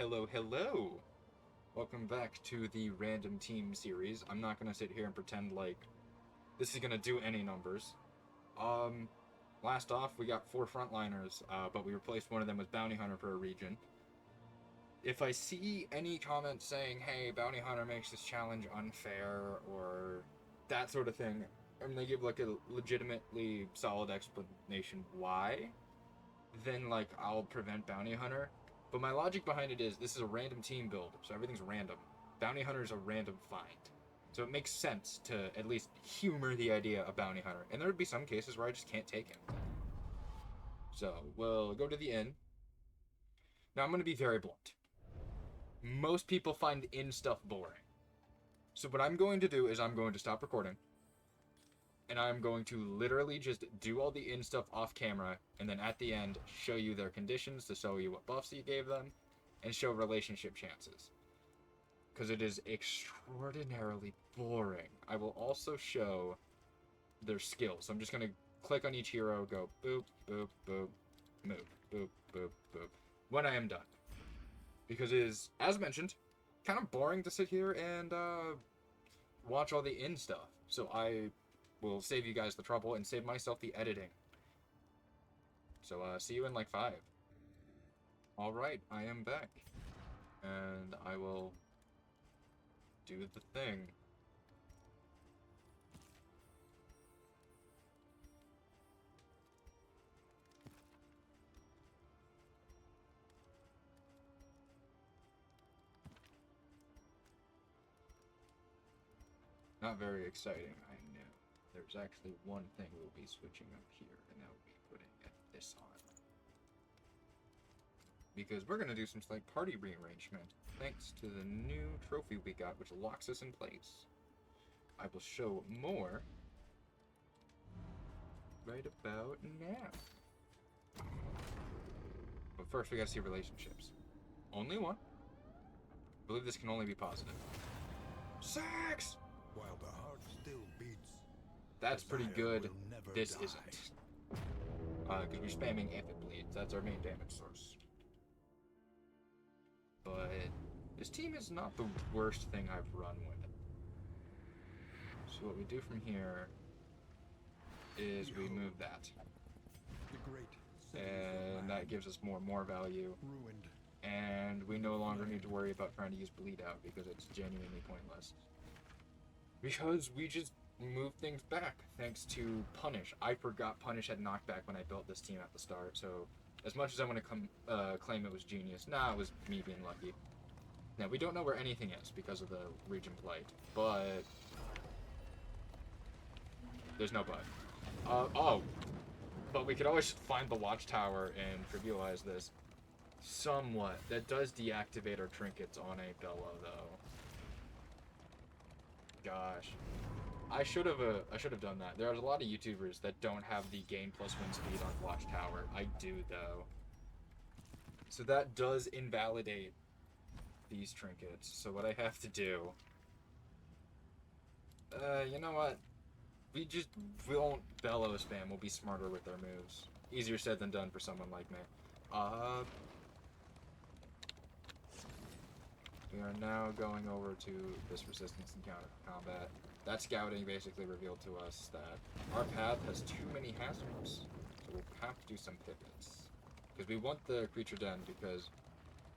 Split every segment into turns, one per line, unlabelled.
Hello, hello! Welcome back to the Random Team series. I'm not gonna sit here and pretend like this is gonna do any numbers. Um, Last off, we got 4 frontliners, but we replaced one of them with Bounty Hunter for a region. If I see any comments saying, hey, Bounty Hunter makes this challenge unfair, or that sort of thing, and they give like a legitimately solid explanation why, then like I'll prevent Bounty Hunter. But my logic behind it is this is a random team build, so everything's random. Bounty Hunter is a random find. So it makes sense to at least humor the idea of Bounty Hunter. And there would be some cases where I just can't take him. So we'll go to the inn. Now I'm going to be very blunt. Most people find inn stuff boring. So what I'm going to do is I'm going to stop recording. And I'm going to literally just do all the inn stuff off camera, and then at the end show you their conditions to show you what buffs you gave them, and show relationship chances. Because it is extraordinarily boring. I will also show their skills. So I'm just going to click on each hero, go boop, boop, boop, move, boop, boop, boop, when I am done. Because it is, as mentioned, kind of boring to sit here and watch all the inn stuff. So I will save you guys the trouble and save myself the editing. So see you in like 5. Alright, I am back. And I will do the thing. Not very exciting, I know. There's actually one thing we'll be switching up here, and that will be putting this on. Because we're going to do some slight party rearrangement, thanks to the new trophy we got, which locks us in place. I will show more right about now. But first, we got to see relationships. Only one. I believe this can only be positive. Sex!
While the heart still beats,
That's pretty good. This
die.
isn't. Because we're spamming Amphic Bleeds. That's our main damage source. But this team is not the worst thing I've run with. So what we do from here is we move that.
The great
And that gives us more value.
ruined.
And we no longer need to worry about trying to use Bleed Out because it's genuinely pointless. Because we just move things back thanks to Punish. I forgot Punish had knockback when I built this team at the start, so as much as I want to claim it was genius, nah, it was me being lucky. Now, we don't know where anything is because of the region blight, but there's no but. But we could always find the watchtower and trivialize this somewhat. That does deactivate our trinkets on a Bella, though. Gosh, I should have done that. There's a lot of YouTubers that don't have the gain plus win speed on Watchtower. I do though. So that does invalidate these trinkets. So what I have to do, you know what? We won't bellow spam. We'll be smarter with our moves. Easier said than done for someone like me. We are now going over to this resistance encounter combat. That scouting basically revealed to us that our path has too many hazards, so we'll have to do some pivots. Because we want the creature den because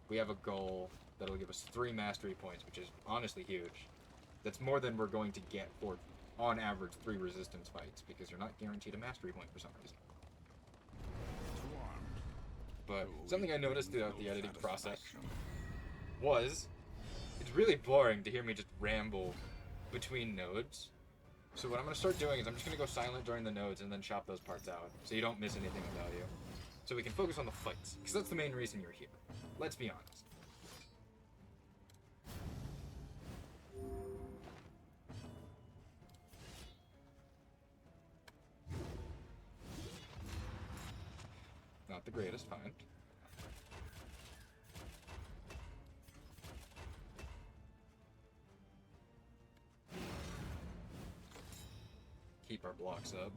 we have a goal that'll give us 3 mastery points, which is honestly huge. That's more than we're going to get for, on average, 3 resistance fights, because you're not guaranteed a mastery point for some reason. But something I noticed throughout the editing process was it's really boring to hear me just ramble between nodes. So what I'm going to start doing is I'm just going to go silent during the nodes and then chop those parts out so you don't miss anything of value. So we can focus on the fights, because that's the main reason you're here. Let's be honest. Not the greatest find. Keep our blocks up.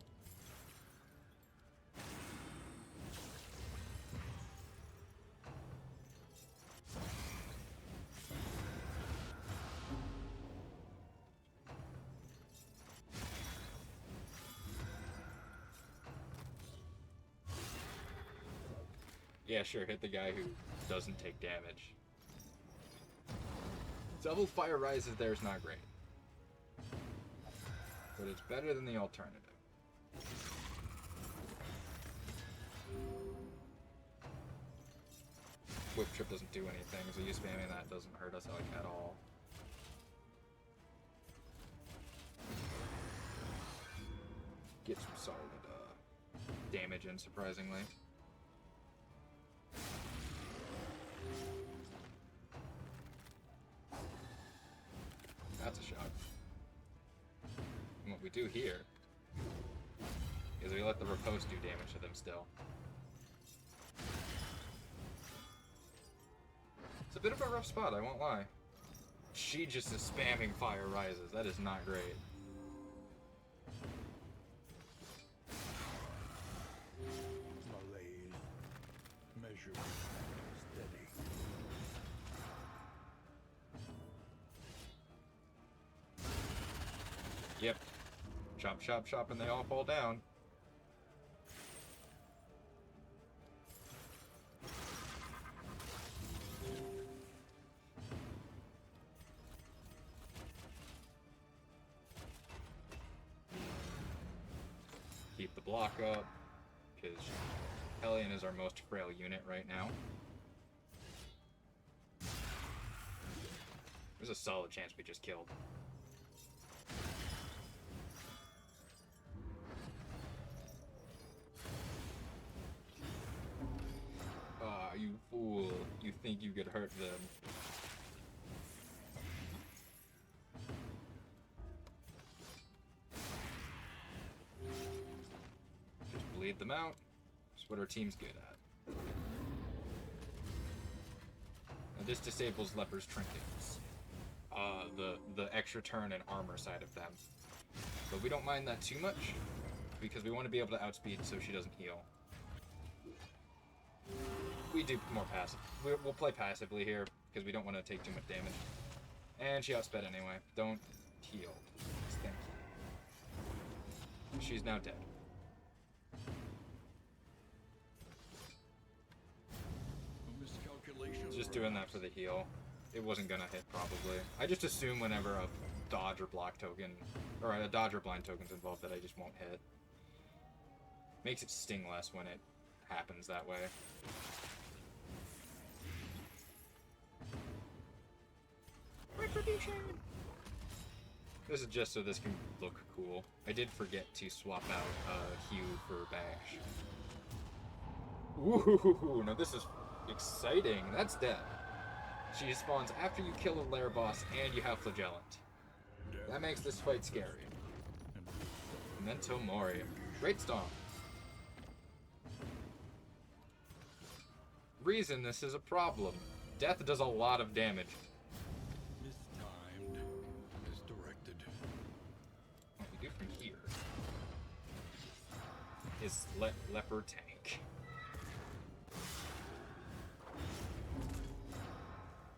Yeah, sure, hit the guy who doesn't take damage. Double fire rises there is not great. But it's better than the alternative. Whip trip doesn't do anything, so you spamming that doesn't hurt us like at all. Get some solid damage in, surprisingly. That's a shot. And what we do here is we let the riposte do damage to them still. It's a bit of a rough spot, I won't lie. She just is spamming fire rises. That is not great.
Malaise. Measured. Steady.
Yep. Chop, chop, chop, and they all fall down. Keep the block up, because Hellion is our most frail unit right now. There's a solid chance we just killed. Ah, you fool. You think you could hurt them. Just bleed them out. That's what our team's good at. Now this disables Leper's trinkets. The extra turn and armor side of them. But we don't mind that too much, because we want to be able to outspeed so she doesn't heal. We do more passive. We'll play passively here, because we don't want to take too much damage. And she outsped anyway. Don't heal. Thank you. She's now dead.
A miscalculation.
Just doing that for the heal. It wasn't gonna hit, probably. I just assume whenever a dodge or block token, or a dodge or blind token's involved, that I just won't hit. Makes it sting less when it happens that way. Retribution! This is just so this can look cool. I did forget to swap out Hugh for Bash. Ooh, now this is exciting. That's dead. She spawns after you kill a lair boss and you have Flagellant. That makes this fight scary. Memento Mori. Great Stomp. Reason this is a problem. Death does a lot of damage.
Mistimed. Misdirected.
What we do from here is let Leper tank.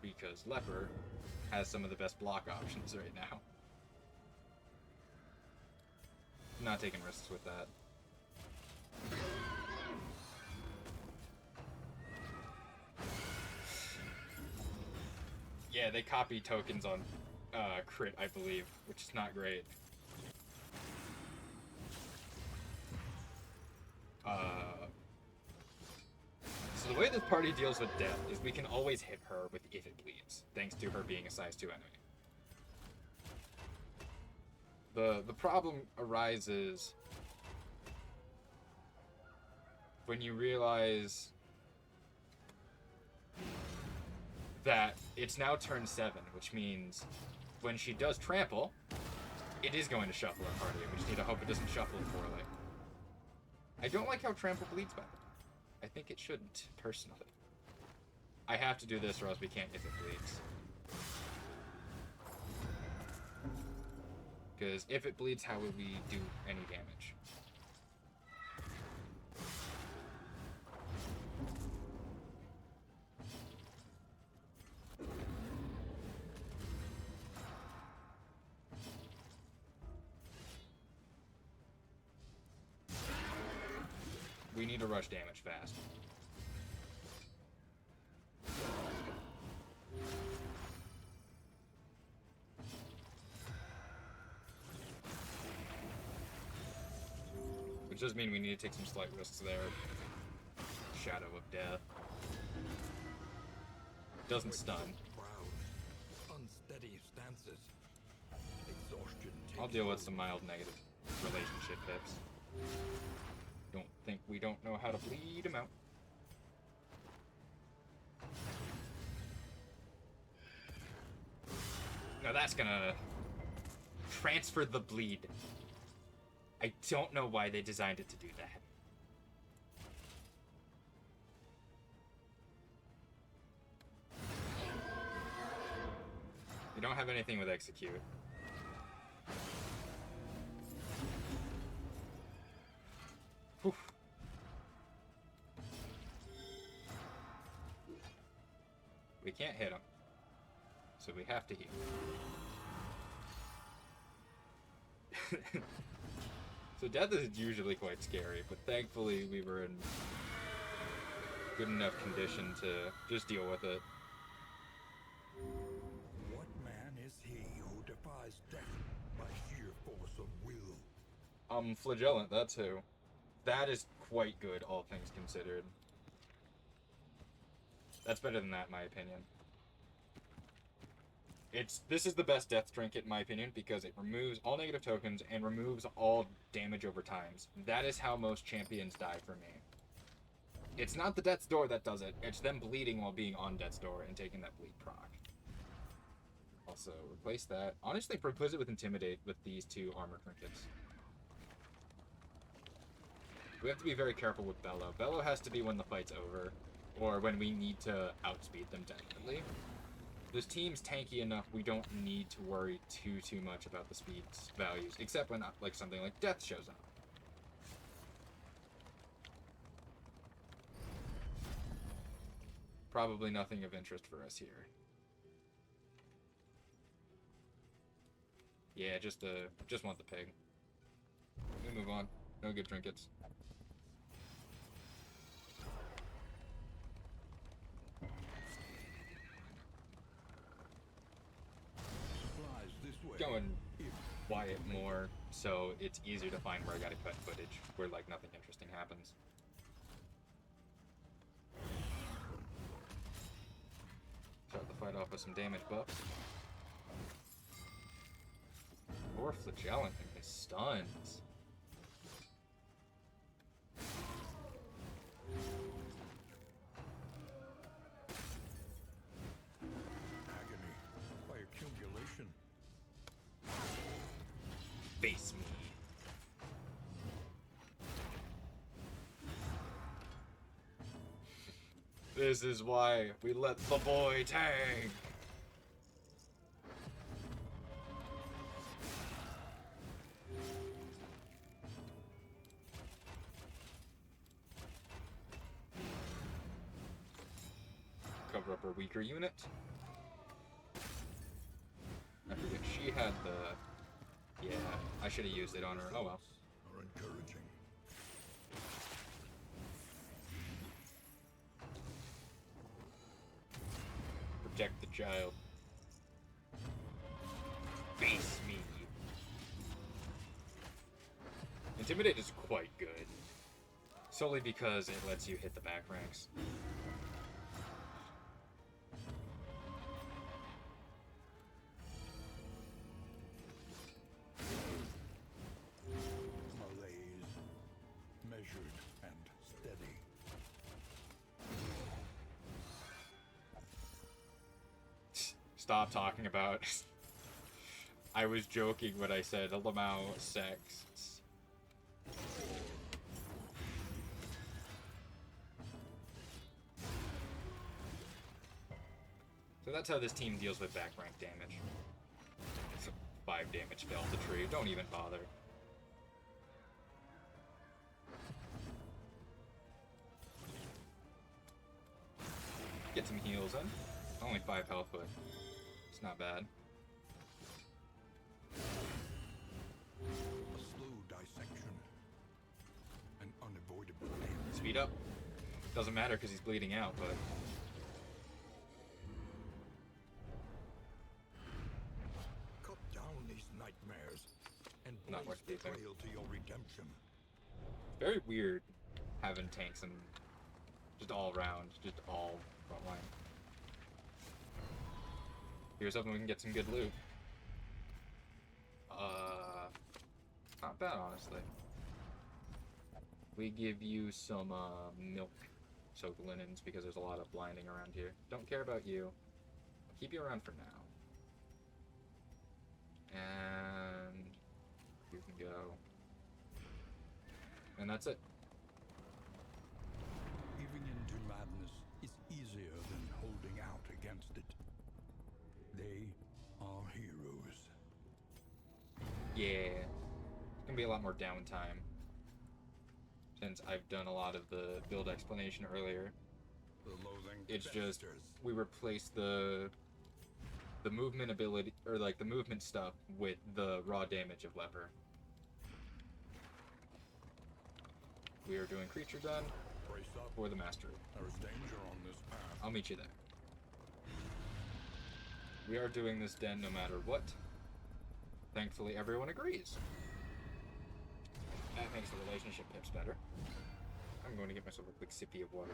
Because Leper has some of the best block options right now. Not taking risks with that. Yeah, they copy tokens on crit, I believe, which is not great. So the way this party deals with death is we can always hit her with if it bleeds, thanks to her being a size 2 enemy. The problem arises when you realize that it's now turn 7, which means when she does trample, it is going to shuffle our party, and we just need to hope it doesn't shuffle poorly. I don't like how trample bleeds by. I think it shouldn't, personally. I have to do this or else we can't if it bleeds. Because if it bleeds, how would we do any damage? We need to rush damage fast. It does mean we need to take some slight risks there. Shadow of Death. Doesn't stun.
Proud, unsteady stances. Exhaustion
I'll
takes
deal with
hold.
some mild negative relationship pips. Don't think we don't know how to bleed him out. Now that's gonna transfer the bleed. I don't know why they designed it to do that. You don't have anything with execute. Whew. We can't hit him, so we have to heal. So death is usually quite scary, but thankfully we were in good enough condition to just deal with it.
What man is he who defies death by sheer force of will?
Flagellant, that's who. That is quite good, all things considered. That's better than that, in my opinion. This is the best death trinket, in my opinion, because it removes all negative tokens and removes all damage over times. That is how most champions die for me. It's not the Death's Door that does it, it's them bleeding while being on Death's Door and taking that bleed proc. Also, replace that. Honestly, replace it with Intimidate with these two armor trinkets. We have to be very careful with Bello. Bello has to be when the fight's over, or when we need to outspeed them definitely. This team's tanky enough, we don't need to worry too much about the speed values, except when like something like Death shows up. Probably nothing of interest for us here. Yeah, just want the pig. We move on. No good trinkets.
Supplies this way.
Going
If
quiet more, so it's easier to find where I gotta cut footage, where like nothing interesting happens. Start the fight off with some damage buffs. Or Flagellant and his stuns.
agony by accumulation.
Face me. This is why we let the boy tank. Cover up her weaker unit. I forget she had the. Yeah, I should have used it on her. Oh well.
Are encouraging.
Protect the child. Face me. Intimidate is quite good. Solely because it lets you hit the back ranks.
Malaise. Measured and steady.
Stop talking about. I was joking when I said Lamau sex. So that's how this team deals with back rank damage. It's a 5 damage fell the tree. Don't even bother. Get some heals in. Only 5 health, but it's not bad.
A slow dissection. An unavoidable end.
Speed up. Doesn't matter because he's bleeding out, but
Cut down these nightmares and
Not
blaze
worth
the
keeping.
trail to your redemption.
Very weird having tanks and just all around, just all front line. Here's hoping we can get some good loot. Not bad, honestly. We give you some milk soaked linens because there's a lot of blinding around here. Don't care about you. I'll keep you around for now. And you can go. And that's it.
Giving into madness is easier than holding out against it. They are heroes.
Yeah. It's gonna be a lot more downtime. Since I've done a lot of the build explanation earlier.
The loathing
It's just
festers.
we replace the movement ability, or like the movement stuff, with the raw damage of lever. We are doing creature gun
Brace up.
for the mastery.
There's danger on this path.
I'll meet you there. We are doing this den no matter what. Thankfully, everyone agrees. That makes the relationship pips better. I'm going to get myself a quick sippy of water.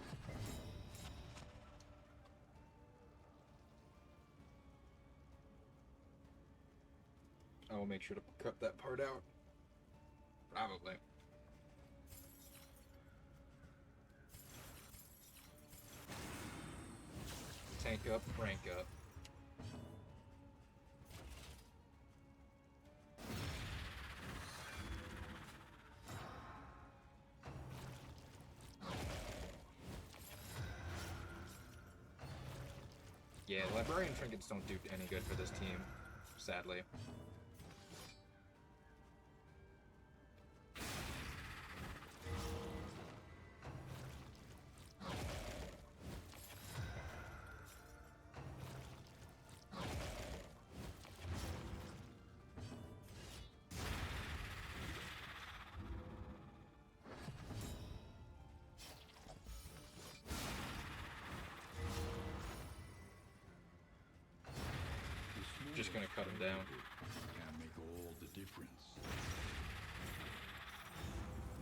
I will make sure to cut that part out. Probably. Tank up, rank up. Yeah, librarian trinkets don't do any good for this team, sadly. Just gonna cut him down.
Can make all the difference.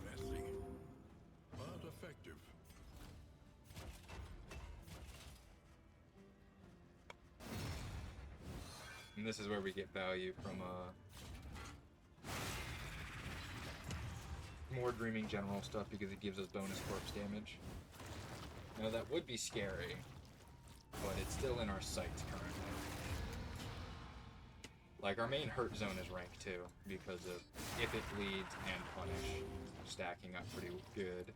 Messy, but effective.
And this is where we get value from more Dreaming General stuff because it gives us bonus corpse damage. Now that would be scary, but it's still in our sights currently. Like, our main hurt zone is rank 2 because of if it bleeds and punish stacking up pretty good.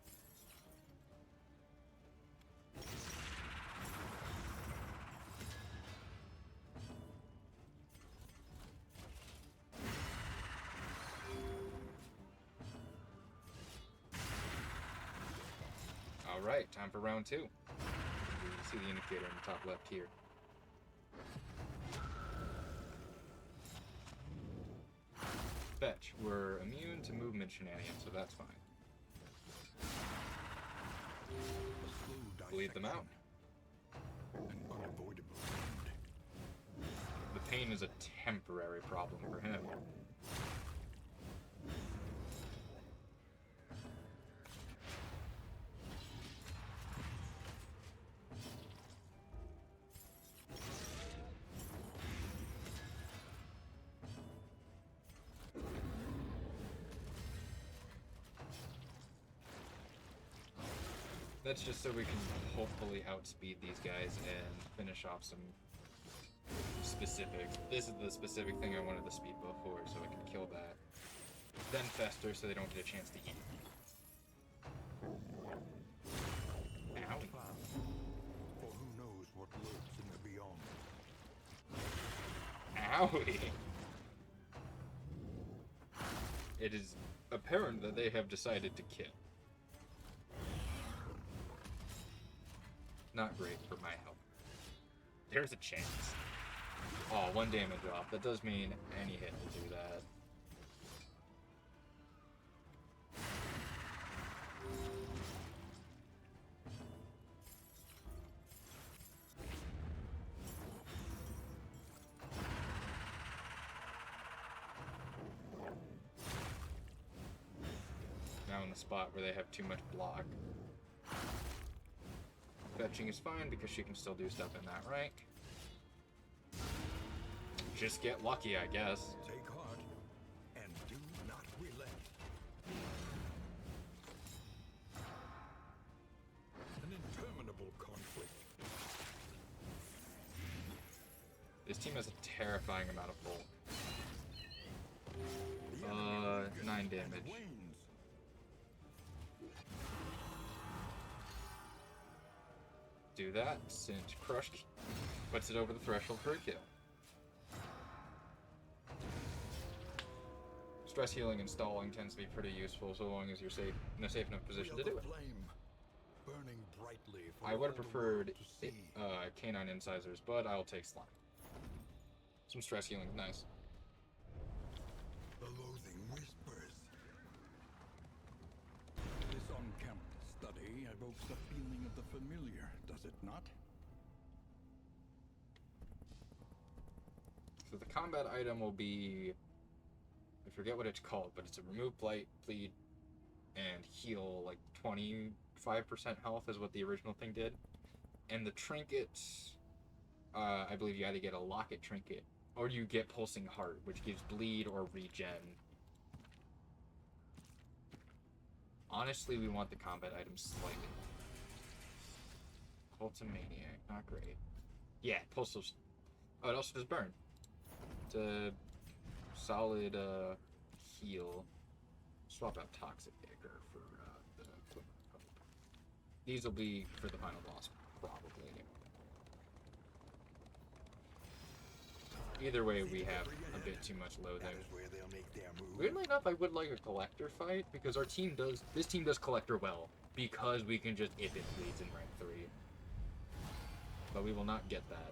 Alright, time for round 2. You see the indicator in the top left here. Fetch. We're immune to movement shenanigans, so that's fine.
A slow
Bleed them out.
dissection, an unavoidable end.
The pain is a temporary problem for him. That's just so we can hopefully outspeed these guys and finish off some specific. This is the specific thing I wanted to speed before, so I can kill that. Then fester so they don't get a chance to eat. Ow.
For who knows what lurks in the beyond.
Owie! It is apparent that they have decided to kill. Not great for my health. There's a chance. Oh, 1 damage off. That does mean any hit will do that. Now on the spot where they have too much block. Fetching is fine because she can still do stuff in that rank. Just get lucky, I guess.
Take heart and do not relent. An interminable conflict.
This team has a terrifying amount of bulk.
The enemy weakens
9
and
damage.
wanes.
Do that. Cinch Crush puts it over the threshold for a kill. Stress healing and stalling tends to be pretty useful so long as you're safe in a safe enough position to
Feel
do
the
it.
flame burning brightly for
I would have
all the
preferred
world to see.
canine incisors, but I'll take slime. Some stress healing is nice.
The loathing whispers. This on-camera study evokes a feeling of the familiar, does it not?
So the combat item will be, I forget what it's called, but it's a remove blight, bleed, and heal like 25% health is what the original thing did. And the trinkets, I believe you either get a locket trinket or you get pulsing heart, which gives bleed or regen. Honestly, we want the combat items slightly. Cultomaniac, not great. Yeah, pulsal. Oh, it also does burn. It's a solid heal. Swap out Toxic Dagger for the Glimmer of Hope. These will be for the final boss, probably. Either way, we have a bit too much low
That
there.
is where they'll make their move.
Weirdly enough, I would like a collector fight because our team does. This team does collector well because we can just if it bleeds in rank 3. But we will not get that.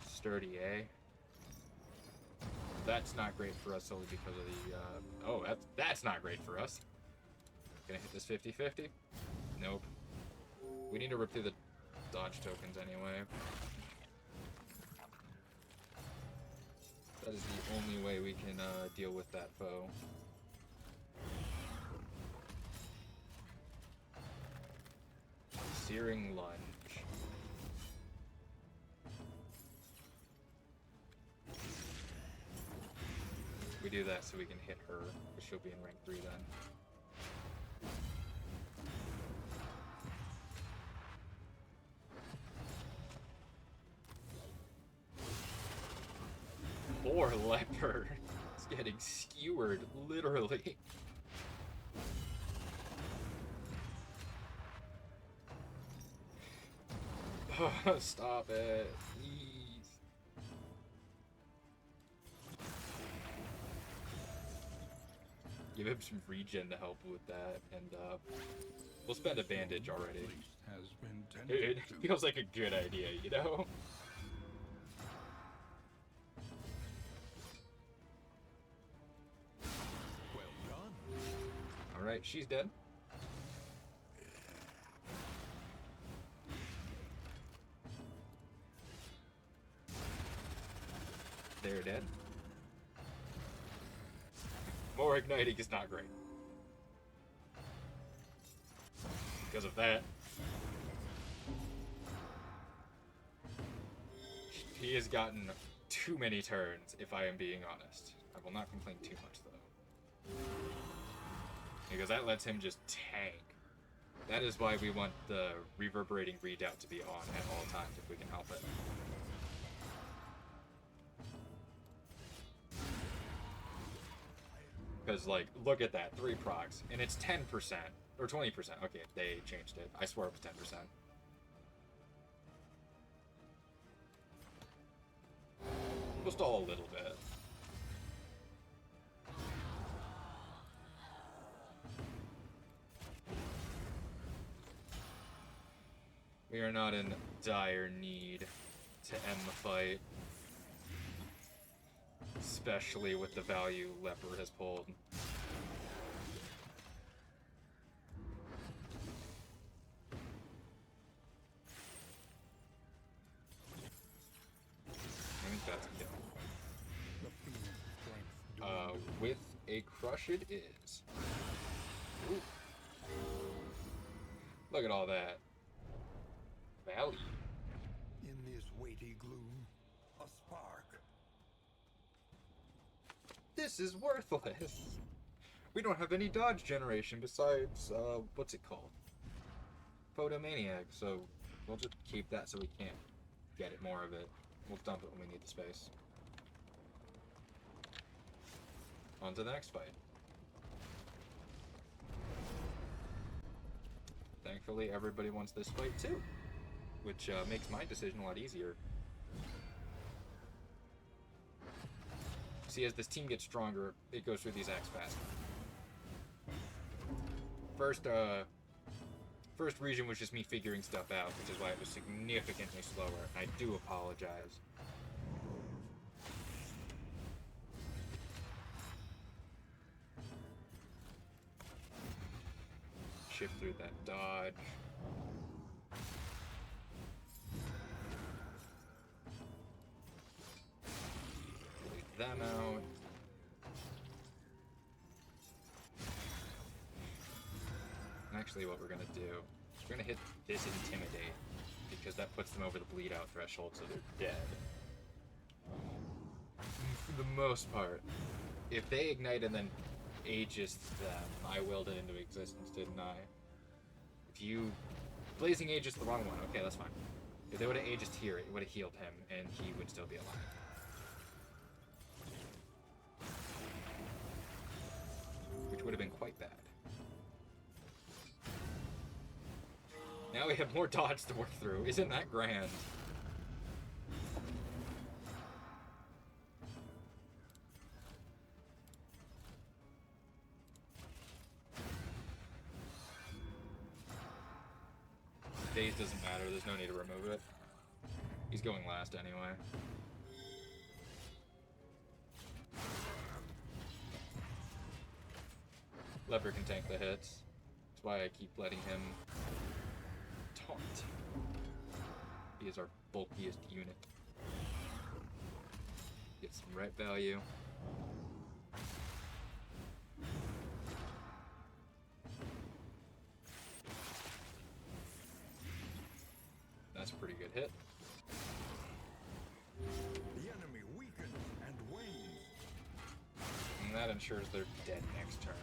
Sturdy, eh? That's not great for us solely because of the. Oh, that's not great for us. Gonna hit this 50-50? Nope. We need to rip through the dodge tokens anyway. That is the only way we can deal with that foe. Searing Lunge. We do that so we can hit her, because she'll be in rank 3 then. Poor leopard. It's getting skewered, literally. Stop it, please. Give him some regen to help with that, and we'll spend a bandage already.
At least has been tended
It
to.
feels like a good idea, you know?
Well done.
Alright, she's dead. They're dead. More igniting is not great. Because of that. He has gotten too many turns, if I am being honest. I will not complain too much, though. Because that lets him just tank. That is why we want the reverberating redoubt to be on at all times, if we can help it. Because, like, look at that, 3 procs, and it's 10%, or 20%. Okay, they changed it. I swear it was 10%. We'll stall a little bit. We are not in dire need to end the fight. Especially with the value Leopard has pulled. I think that's a kill.
The fiend's strength dwindles.
With a crush it is. Ooh. Look at all that value.
In this weighty gloom, a spark.
This is worthless. We don't have any dodge generation besides, what's it called? Photomaniac, so we'll just keep that so we can't get it more of it. We'll dump it when we need the space. On to the next fight. Thankfully, everybody wants this fight too, which makes my decision a lot easier. See, as this team gets stronger, it goes through these acts faster. First region was just me figuring stuff out, which is why it was significantly slower. I do apologize. Shift through that dodge. Delete them out. Actually, what we're gonna do is we're gonna hit this Intimidate, because that puts them over the bleed out threshold, so they're dead. For the most part. If they ignite and then Aegis them, I willed it into existence, didn't I? If you... Blazing Aegis the wrong one, okay, that's fine. If they would have Aegis here, it would have healed him, and he would still be alive. Which would have been quite bad. Now we have more dodge to work through. Isn't that grand? Daze doesn't matter. There's no need to remove it. He's going last anyway. Leper can tank the hits. That's why I keep letting him taunt. He is our bulkiest unit. Get some right value. That's a pretty good hit.
The enemy weakens and wanes.
And that ensures they're dead next turn.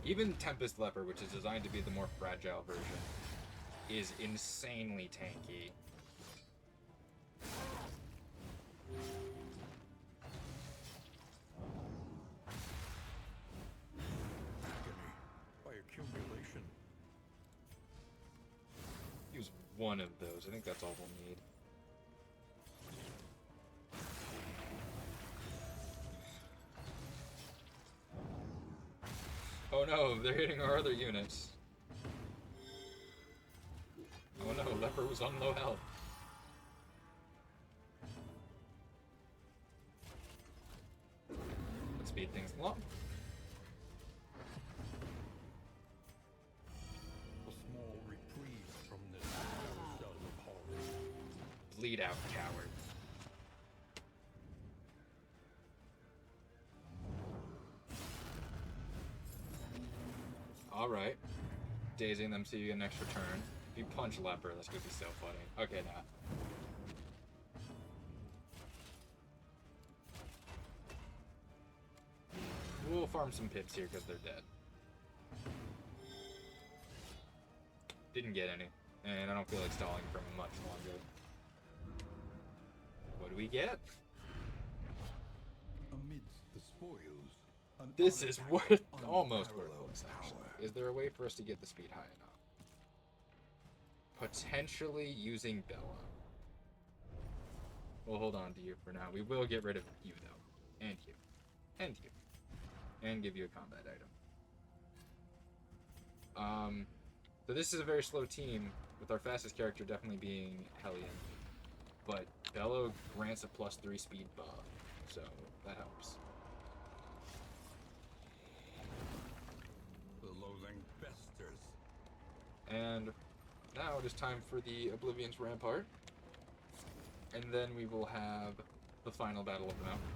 Even Tempest Leper, which is designed to be the more fragile version, is insanely tanky.
Agony by accumulation.
Use one of those. I think that's all we'll need. Oh no, they're hitting our other units. Oh no, Leper was on low health. Let's speed things along.
A small reprieve from this carousel of horror.
Bleed out, coward. Alright. Dazing them so you get an extra turn. If you punch Leper, that's gonna be so funny. Okay, now. We'll farm some pips here because they're dead. Didn't get any. And I don't feel like stalling for much longer. What do we get?
Amidst the spoils, an
This is worth almost
unparalleled
worthless, actually.
power.
Is there a way for us to get the speed high enough? Potentially using Bella. We'll hold on to you for now. We will get rid of you, though. And you. And you. And give you a combat item. So this is a very slow team, with our fastest character definitely being Hellion. But Bello grants a +3 speed buff, so that helps.
The loathing festers.
And now it is time for the Oblivion's Rampart. And then we will have the final Battle of the Mountain.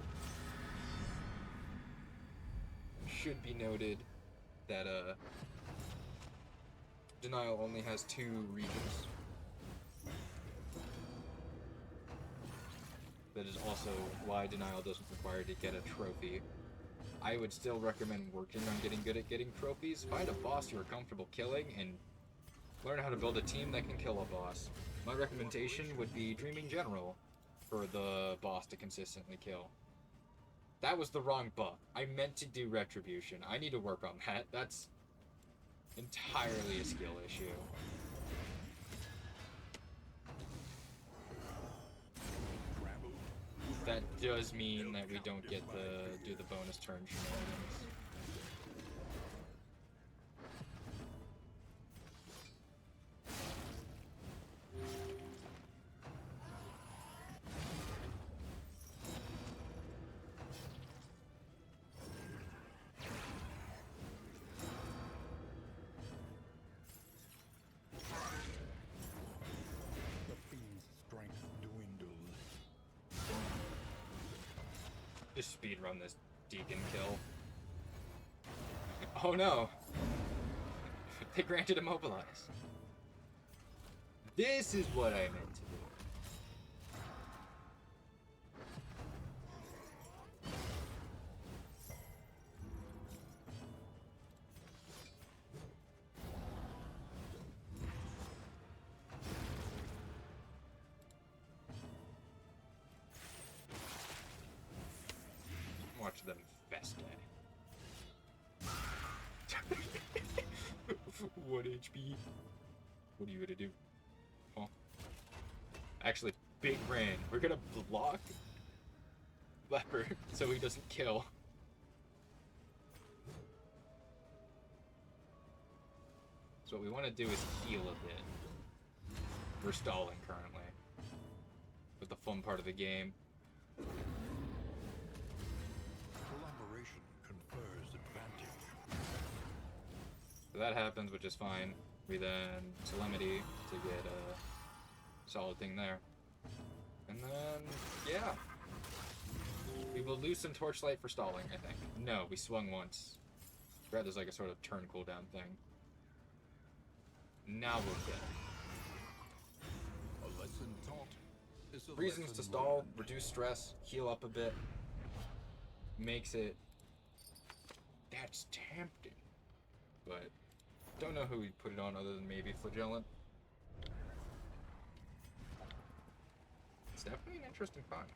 should be noted that Denial only has 2 regions. That is also why Denial doesn't require to get a trophy. I would still recommend working on getting good at getting trophies. Find a boss you are comfortable killing and learn how to build a team that can kill a boss. My recommendation would be Dreaming General for the boss to consistently kill. That was the wrong buff. I meant to do Retribution. I need to work on that. That's entirely a skill issue. That does mean that we don't get the do the bonus turn shenanigans.
The fiend's strength dwindles.
Just speedrun this Deacon kill. Oh no! They granted Immobilize. This is what I meant to do. Watch them fest day. 1 HP. What are you gonna do? Huh? Actually, Big Ran. We're gonna block Leopard so he doesn't kill. So what we want to do is heal a bit. We're stalling currently. With the fun part of the game.
Collaboration confers advantage.
So that happens, which is fine. We then Telemity to get a solid thing there. And then, yeah. We will lose some Torchlight for stalling, I think. No, we swung once. Rather, there's like a sort of turn cooldown thing. Now we'll get it.
A lesson taught is a
Reasons to
lesson
stall,
learned.
reduce stress, heal up a bit. Makes it... That's tempting. But don't know who we put it on other than maybe Flagellant. It's definitely an interesting find.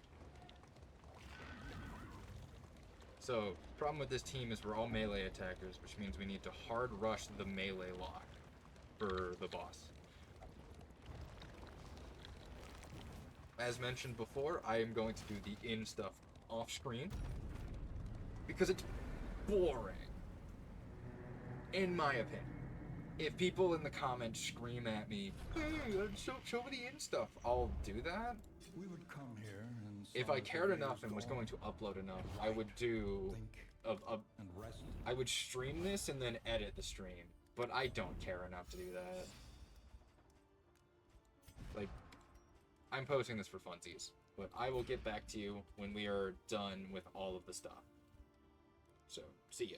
So, problem with this team is we're all melee attackers, which means we need to hard rush the melee lock for the boss. As mentioned before, I am going to do the in stuff off screen because it's boring, in my opinion. If people in the comments scream at me, "Hey, show me the in stuff," I'll do that.
We would come here and
If I cared enough and was going to upload enough, I would do
think and rest.
I would stream this and then edit the stream, but I don't care enough to do that. Like, I'm posting this for funsies, but I will get back to you when we are done with all of the stuff. So, see ya.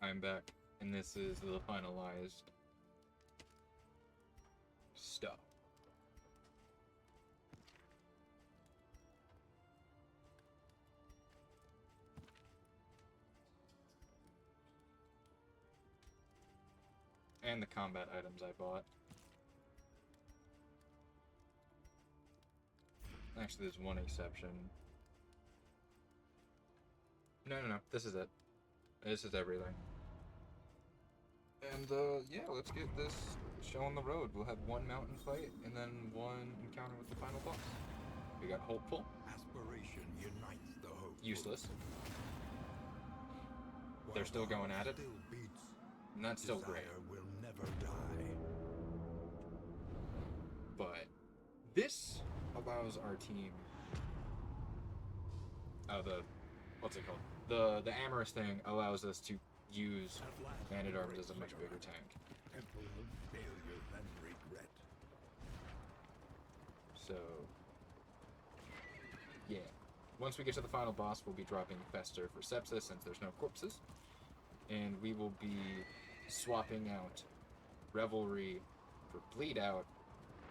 I'm back, and this is the finalized stuff. And the combat items I bought. Actually, there's one exception. No, this is it. This is everything. And, yeah, let's get this show on the road. We'll have one mountain fight, and then one encounter with the final boss. We got Hopeful.
Aspiration unites the hope.
Useless. They're still going at it.
Still beats.
And that's still great.
Desire will never die.
But this allows our team... what's it called? The Amorous thing allows us to use
At last,
Man-at-Arms as a much bigger tank.
Temple of failure and regret.
So, yeah. once we get to the final boss, we'll be dropping Fester for Sepsis since there's no corpses. And we will be swapping out Revelry for Bleed Out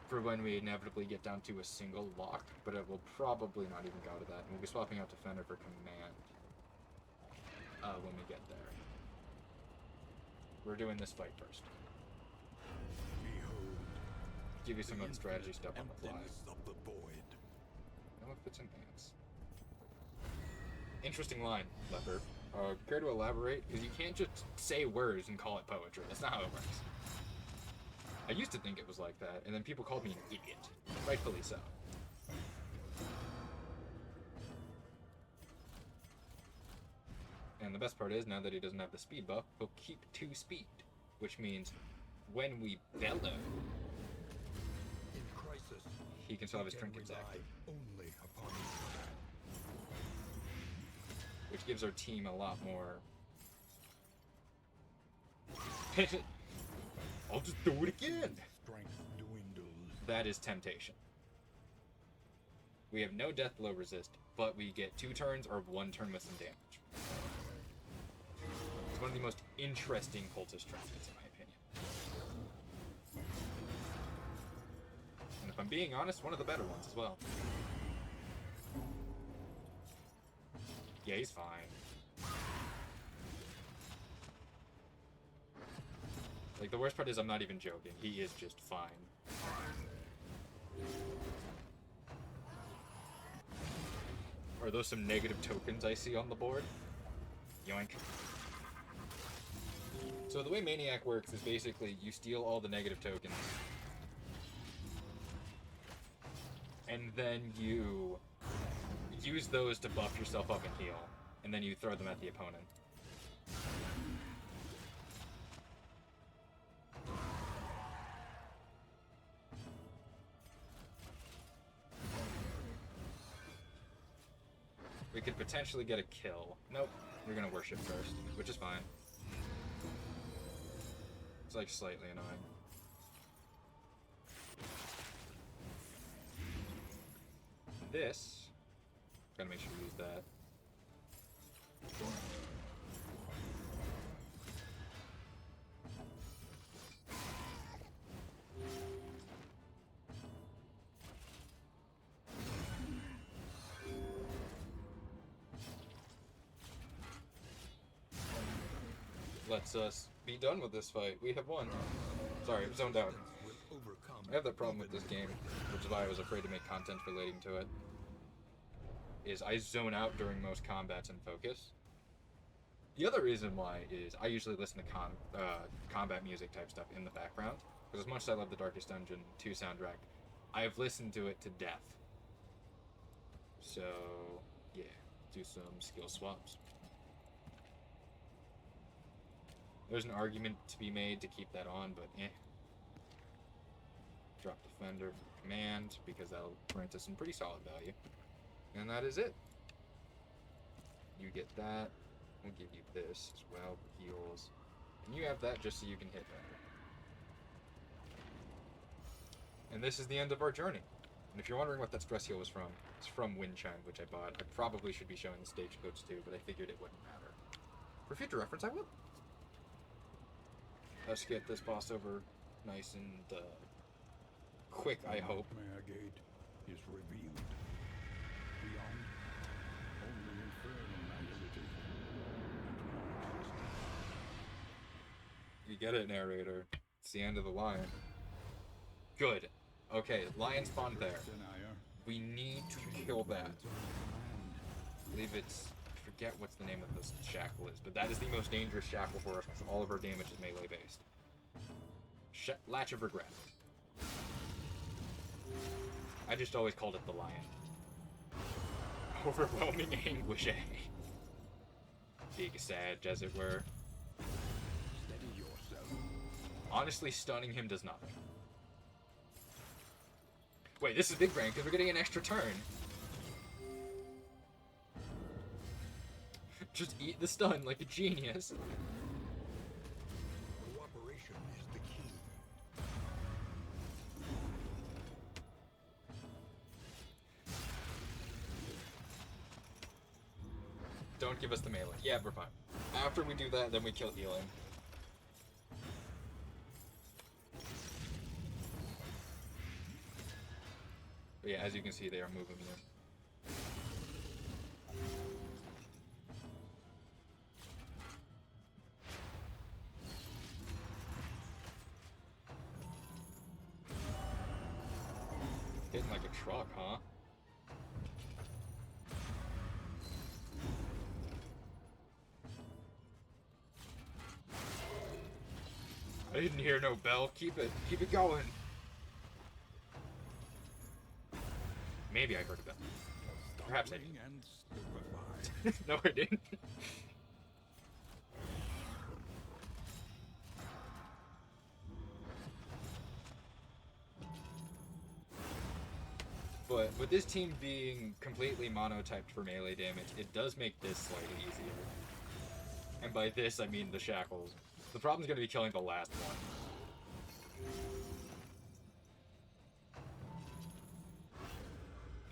for when we inevitably get down to a single lock, but it will probably not even go to that. And we'll be swapping out Defender for Command when we get there. We're doing this fight first.
Behold,
Give you some
the
of the strategy
infinite
stuff on the fly.
emptiness of the void.
I love fits and hands. Interesting line, Leopard. Care to elaborate? Because you can't just say words and call it poetry. That's not how it works. I used to think it was like that, and then people called me an idiot. Rightfully so. And the best part is, now that he doesn't have the speed buff, he'll keep 2 speed. Which means, when we bellow,
In crisis,
he can still have his
we can
trinkets
rely
active.
only upon each other.
Which gives our team a lot more... I'll just do it again!
Strength dwindles.
That is temptation. We have no death blow resist, but we get 2 turns or 1 turn with some damage. It's one of the most interesting cultist trinkets, in my opinion. And if I'm being honest, one of the better ones as well. Yeah, he's fine. Like, the worst part is I'm not even joking. He is just fine. Are those some negative tokens I see on the board? Yoink. So the way Maniac works is basically you steal all the negative tokens. And then you use those to buff yourself up and heal. And then you throw them at the opponent. We could potentially get a kill. Nope. We're gonna worship first, which is fine. It's like slightly annoying. This, gotta make sure to use that. Lets us be done with this fight. We have won. Sorry, I'm zoned out.
Will overcome
I have that problem with
even
this game,
greater
which is why I was afraid to make content relating to it. Is I zone out during most combats and focus. The other reason why is I usually listen to combat music type stuff in the background, because as much as I love the Darkest Dungeon 2 soundtrack, I've listened to it to death. So, yeah, do some skill swaps. There's an argument to be made to keep that on, but eh. Drop Defender for Command, because that'll grant us some pretty solid value. And that is it. You get that. We'll give you this as well for heals. And you have that just so you can hit better. And this is the end of our journey. And if you're wondering what that stress heal was from, it's from Windchime, which I bought. I probably should be showing the stage codes too, but I figured it wouldn't matter. For future reference, I will. Let's get this boss over nice and quick, I hope.
Nightmare Gate is revealed. Beyond, only infernal naivety and non-existence.
You get it, narrator. It's the end of the line. Good. Okay, lion spawned there.
Denier.
We need to kill that. I believe it's... I forget what's the name of this shackle is, but that is the most dangerous shackle for us because all of our damage is melee based. Latch of Regret. I just always called it the lion. Overwhelming anguish, eh? Big Sag, as it were.
Steady yourself.
Honestly, stunning him does nothing. Wait, this is big brain because we're getting an extra turn. Just eat the stun like a genius.
Cooperation is the key.
don't give us the melee. Yeah, we're fine. After we do that, then we kill healing. But yeah, as you can see, they are moving in. Hitting like a truck, huh? I didn't hear no bell. Keep it going. Maybe I heard a bell. Perhaps I
Stumbling and stupefied.
No, I didn't. But with this team being completely monotyped for melee damage, it does make this slightly easier. And by this, I mean the shackles. The problem's gonna be killing the last one.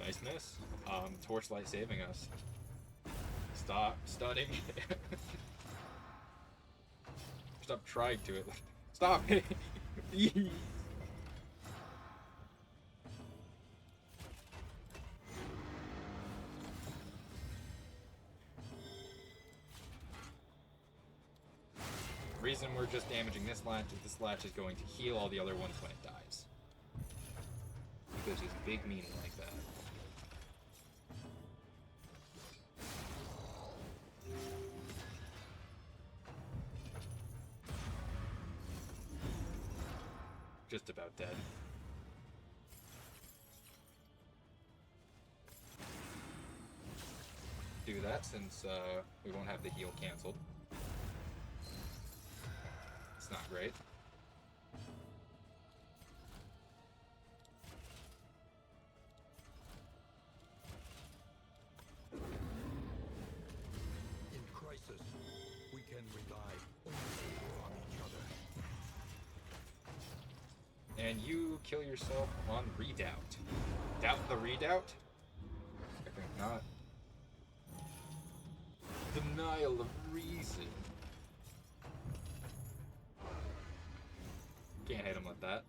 Nice miss. Torchlight saving us. Stop stunning. Stop trying to it. Stop! The reason we're just damaging this latch is this latch is going to heal all the other ones when it dies. Because it's big meaning like that. Just about dead. Do that since we won't have the heal canceled. It's not great.
In crisis, we can rely only on each other.
And you kill yourself on Redoubt. Doubt the Redoubt? I think not. Denial of reason. Can't hit him with that.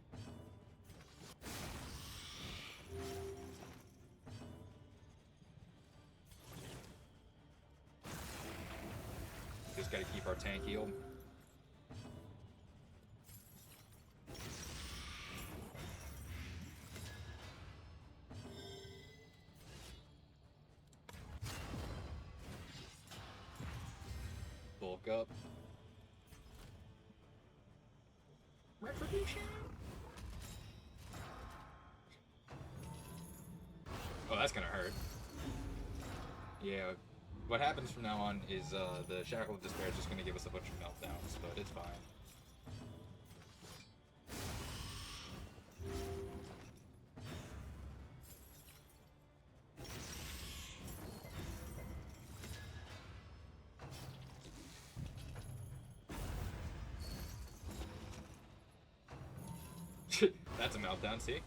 Just gotta keep our tank healed. Bulk up. Retribution. Oh, that's gonna hurt. Yeah, what happens from now on is the Shackle of Despair is just gonna give us a bunch of meltdowns, but it's fine. That's a meltdown, see?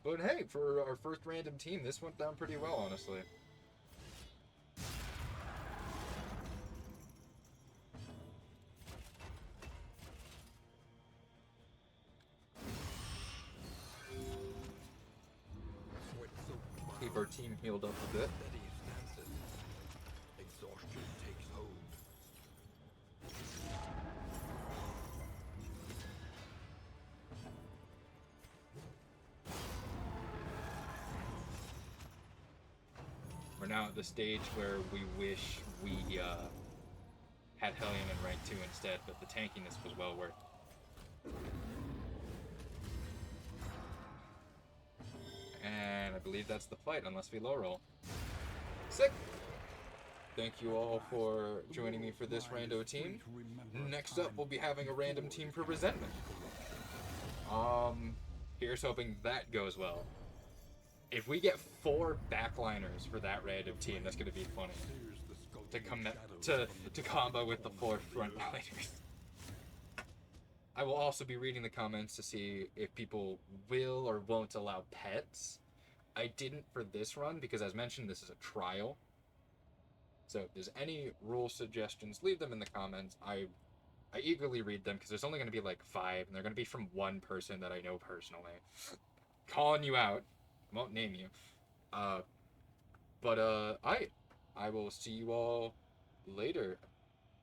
But hey, for our first random team, this went down pretty well, honestly.
Sweat so
Keep our team healed up a bit.
steady stances. Exhaustion takes hold.
We're now at the stage where we wish we had Hellion in rank 2 instead, but the tankiness was well worth it. And I believe that's the fight, unless we low roll. Sick! Thank you all for joining me for this rando team. Next up, we'll be having a random team for Resentment. Here's hoping that goes well. If we get 4 backliners for that random team, that's gonna be funny. To combo with the 4 frontliners. I will also be reading the comments to see if people will or won't allow pets. I didn't for this run because, as mentioned, this is a trial. So if there's any rule suggestions, leave them in the comments. I eagerly read them because there's only going to be like 5, and they're going to be from one person that I know personally. Calling you out. I won't name you. I will see you all later.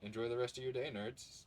Enjoy the rest of your day, nerds.